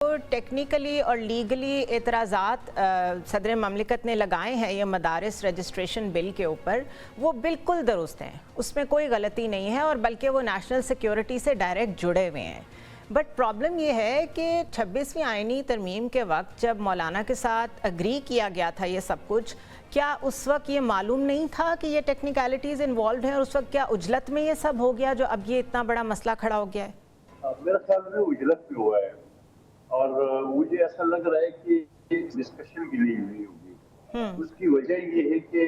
Technically और legally एतराज़ात सदर ममलिकत ने लगाए हैं ये मदारिस रजिस्ट्रेशन बिल के ऊपर, वो बिल्कुल दुरुस्त हैं, उसमें कोई गलती नहीं है और बल्कि वो नेशनल सिक्योरिटी से डायरेक्ट जुड़े हुए हैं। बट प्रॉब्लम ये है कि 26वीं आईनी तरमीम के वक्त जब मौलाना के साथ अग्री किया गया था ये सब कुछ, क्या उस वक्त ये मालूम नहीं था कि ये टेक्निकलिटीज़ इन्वॉल्व हैं और उस वक्त क्या उजलत में ये सब हो गया जो अब ये इतना बड़ा मसला खड़ा हो गया है? मेरे ख्याल में उजलत भी हुआ है और मुझे ऐसा लग रहा है कि डिस्कशन भी नहीं हुई होगी। उसकी वजह ये है कि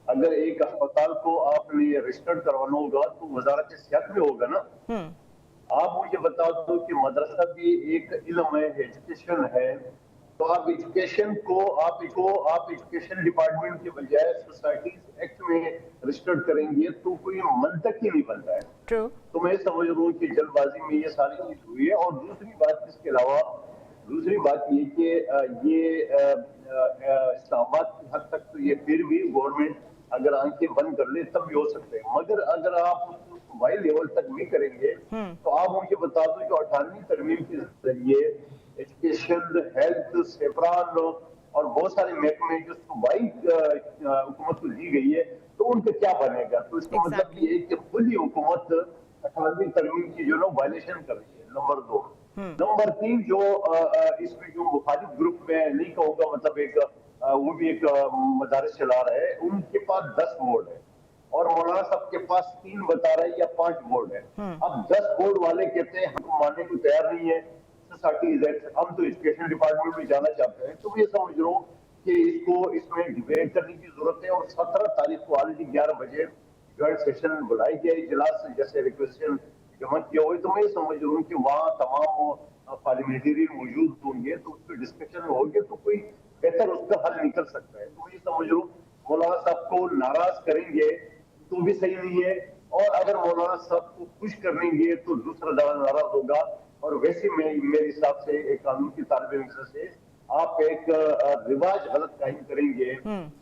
अगर एक अस्पताल को आपने रजिस्टर्ड करवाना होगा तो वजारत सेहत में होगा ना। आप मुझे बता दो कि मदरसा भी एक इल्म है, एजुकेशन है, तो आप एजुकेशन को आप एजुकेशन डिपार्टमेंट के बजाय सोसाइटीज एक्ट में रजिस्टर्ड करेंगे तो कोई मंतक ही नहीं बनता है। तो मैं समझ रहा हूँ कि जल्दबाजी में ये सारी चीज हुई है। और दूसरी बात इसके अलावा ये कि ये इस्लामाबाद की हद तक तो ये फिर भी गवर्नमेंट अगर आंखें बंद कर ले तब भी हो सकते हैं, मगर अगर आप उसको सूबाई लेवल तक भी करेंगे तो आप मुझे बता दो कि 18वीं तरमीम के जरिए एजुकेशन, हेल्थ, सेफरान और बहुत सारे महकमे जो सूबाई हुकूमत को दी गई है तो उनका क्या बनेगा। तो इसका मतलब ये है कि खुली हुकूमत 18वीं तरमीम की जो ना वायलेशन कर रही है। नंबर 2। नंबर 3, जो इसमें जो मुखालिफ ग्रुप में नहीं कहूँगा, मतलब एक वो भी एक मदारिस चला रहा है, उनके पास 10 बोर्ड है और मौलाना साहब के पास 3 बता रहे हैं या 5 बोर्ड है। अब 10 बोर्ड वाले कहते हैं हमको मानने को तैयार नहीं है सोसाइटीज एक्ट, हम तो एजुकेशन डिपार्टमेंट में जाना चाहते हैं। तो ये समझ लो कि इसमें डिबेट करने की जरूरत है। और 17 तारीख को ऑलरेडी 11 बजे जॉइंट सेशन बुलाई गई, इजलास जैसे रिक्वेस्टेशन जमा किया हुआ है। तो मैं समझ रहा हूँ कि वहाँ तमाम पार्लियामेंटेरियन मौजूद होंगे तो उस पर डिस्कशन होंगे तो कोई बेहतर उसका हल निकल सकता है। तो मैं समझ रहा हूँ मौलाना साहब को नाराज करेंगे तो भी सही नहीं है, और अगर मौलाना साहब को खुश करेंगे तो दूसरा ज्यादा नाराज होगा। और वैसे मेरे हिसाब से एक कानून की तालिब इल्म से आप एक रिवाज गलत कायम करेंगे,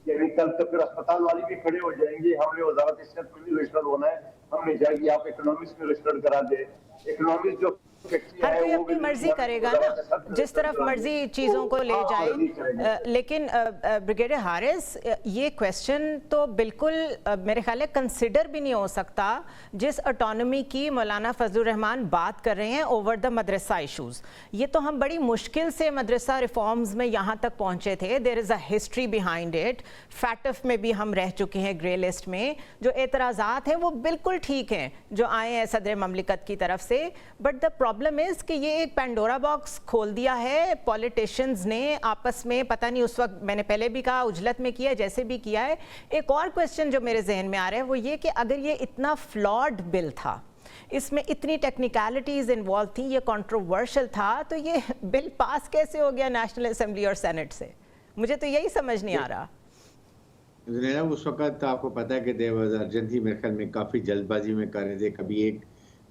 यानी कल तो फिर अस्पताल वाले भी खड़े हो जाएंगे, हमने वजारत सेहत में भी रजिस्टर्ड होना है, हमने जाएगी आप इकोनॉमिक्स में रजिस्टर्ड करा दे। इकोनॉमिक्स जो हर कोई अपनी मर्जी करेगा ना, जिस तरफ मर्जी चीज़ों को ले जाए। लेकिन ब्रिगेडियर हारिस, ये क्वेश्चन तो बिल्कुल मेरे ख्याल है कंसिडर भी नहीं हो सकता जिस ऑटोनॉमी की मौलाना फजलुर रहमान बात कर रहे हैं ओवर द मदरसा इशूज़। ये तो हम बड़ी मुश्किल से मदरसा रिफॉर्म्स में यहाँ तक पहुँचे थे। There is a history behind it. FATF में भी हम रह चुके हैं, ग्रे लिस्ट में। जो एतराज़ात हैं वो बिल्कुल ठीक हैं जो आए हैं सदर ममलिकत की तरफ से, बट द प्रॉब्लम इज कि ये एक पेंडोरा बॉक्स खोल दिया है पॉलिटिशियंस ने आपस में। पता नहीं उस वक्त मैंने पहले भी कहा उजलत में किया, जैसे भी किया है। एक और क्वेश्चन जो मेरे जहन में आ रहा है वो ये कि अगर ये इतना फ्लॉड बिल था, इसमें इतनी टेक्निकलिटीज इन्वॉल्व थी, ये कंट्रोवर्शियल था, तो ये बिल पास कैसे हो गया नेशनल असेंबली और सेनेट से? मुझे तो यही समझ नहीं आ रहा। उस वक्त आपको पता है कि देवजन थी, मेरे ख्याल में काफ़ी जल्दबाजी में कर रहे थे। कभी एक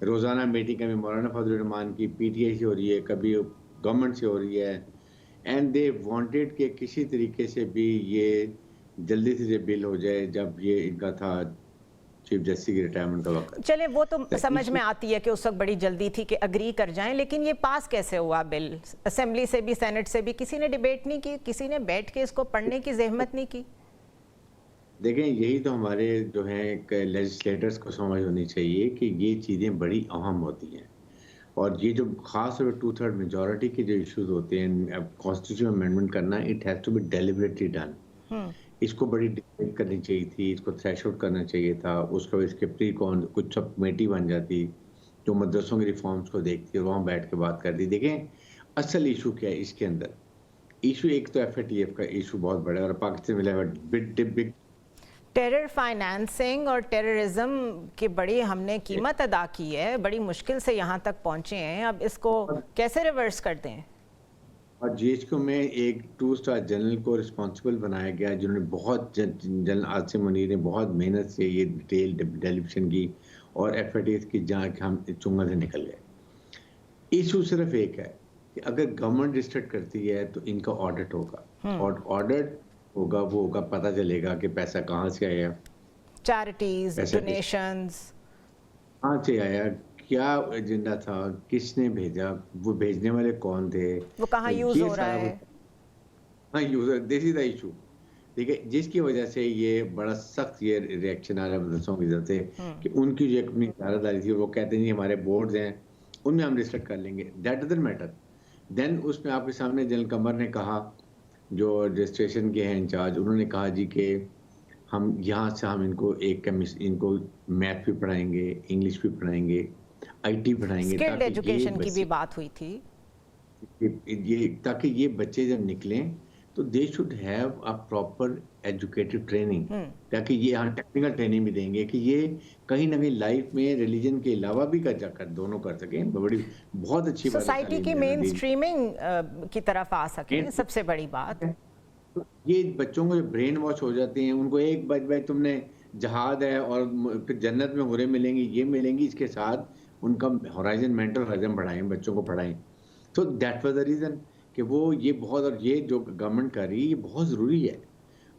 रोज़ाना मीटिंग कभी मौलाना फजलुर रहमान की पीटीआई से हो रही है, कभी गवर्नमेंट से हो रही है, एंड दे वांटेड कि किसी तरीके से भी ये जल्दी से बिल हो जाए जब ये इनका था चीफ जस्टिस की रिटायरमेंट का वक्त। चले वो तो समझ में आती है कि उस वक्त बड़ी जल्दी थी कि अग्री कर जाएं, लेकिन ये पास कैसे हुआ बिल? असेंबली से भी सेनेट से भी किसी ने डिबेट नहीं की, किसी ने बैठ के इसको पढ़ने की जहमत नहीं की। देखें, यही तो हमारे जो है लेजिस्लेटर्स को समझ होनी चाहिए कि ये चीज़ें बड़ी अहम होती हैं, और ये जो खास तौर पर 2/3 मेजॉरिटी के जो इश्यूज होते हैं, कॉन्स्टिट्यूशन अमेंडमेंट करना, it has to be deliberately done. इसको बड़ी डिबेट करनी चाहिए थी, इसको थ्रेशोल्ड करना चाहिए था, उसको इसके प्री कौन कुछ सब कमेटी बन जाती जो मदरसों के रिफॉर्म्स को देखती है, वहाँ बैठ के बात करती। देखें असल इशू क्या है इसके अंदर। इशू एक तो FATF का इशू बहुत बड़ा है और पाकिस्तान में टेरर फाइनेंसिंग और टेररिज्म की बड़ी हमने कीमत अदा की है, बड़ी मुश्किल से यहाँ तक पहुँचे हैं, अब इसको कैसे रिवर्स करते हैं? और GHQ में एक 2 स्टार जनरल को रिस्पॉन्सिबल बनाया गया, जिन्होंने बहुत जनरल आसिम मुनीर ने बहुत मेहनत से ये डिटेल डेलिब्रेशन की और FATF की जांच हम चुंगल से निकल गए। इशू सिर्फ एक है कि अगर गवर्नमेंट रजिस्टर्ड करती है तो इनका ऑडिट होगा, और ऑडिट होगा वो होगा, पता चलेगा कि पैसा कहाँ से आया, चैरिटीज, डोनेशंस कहाँ से आया, क्या एजेंडा था, किसने भेजा, वो भेजने वाले कौन थे, वो कहाँ यूज ये हो रहा सारा है। कुछ। हाँ, user, this is the issue. ठीक है, जिसकी वजह से ये बड़ा सख्त ये रिएक्शन आ रहा है मदरसों की तरफ से कि उनकी जो अपनी इजारादारी थी, वो कहते हैं जी हमारे बोर्ड्स हैं, उनमें हम रिस्ट्रिक्ट कर लेंगे। That doesn't matter. देन उसमें आपके सामने जनरल कमर ने कहा, जो रजिस्ट्रेशन के हैं इंचार्ज, उन्होंने कहा जी कि हम यहाँ से हम इनको मैथ भी पढ़ाएंगे, इंग्लिश भी पढ़ाएंगे, IT पढ़ाएंगे, स्किल्ड ताकि एजुकेशन की भी बात हुई थी। ताकि ये बच्चे जब निकलें तो they should have a proper educative training, ताकि ये यहाँ टेक्निकल ट्रेनिंग भी देंगे कि ये कहीं ना कहीं लाइफ में रिलीजन के अलावा भी कर दोनों कर सकें। बड़ी बहुत अच्छी बात है। सोसाइटी की मेन स्ट्रीमिंग की तरफ आ सके, सबसे बड़ी बात। तो ये बच्चों को ब्रेन वॉश हो जाते हैं, उनको एक भाई तुमने जहाद है और फिर जन्नत में हुरे मिलेंगी, ये मिलेंगी, इसके साथ उनका होराइजन, मेंटल होराइजन बढ़ाएं, बच्चों को पढ़ाएं। तो दैट वाज द रीजन कि वो ये बहुत, और ये जो गवर्नमेंट कर रही है ये बहुत ज़रूरी है।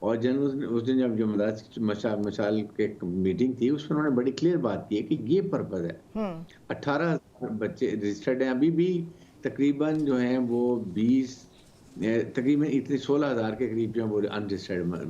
और जनरल उस दिन जब जो मदरसा मशाल के मीटिंग थी, उसमें उन्होंने बड़ी क्लियर बात की है कि ये पर्पज़ है। 18,000 बच्चे रजिस्टर्ड हैं, अभी भी तकरीबन जो हैं वो 20 तकरीबन इतने 16,000 के करीब जो है वो अनरजिस्टर्ड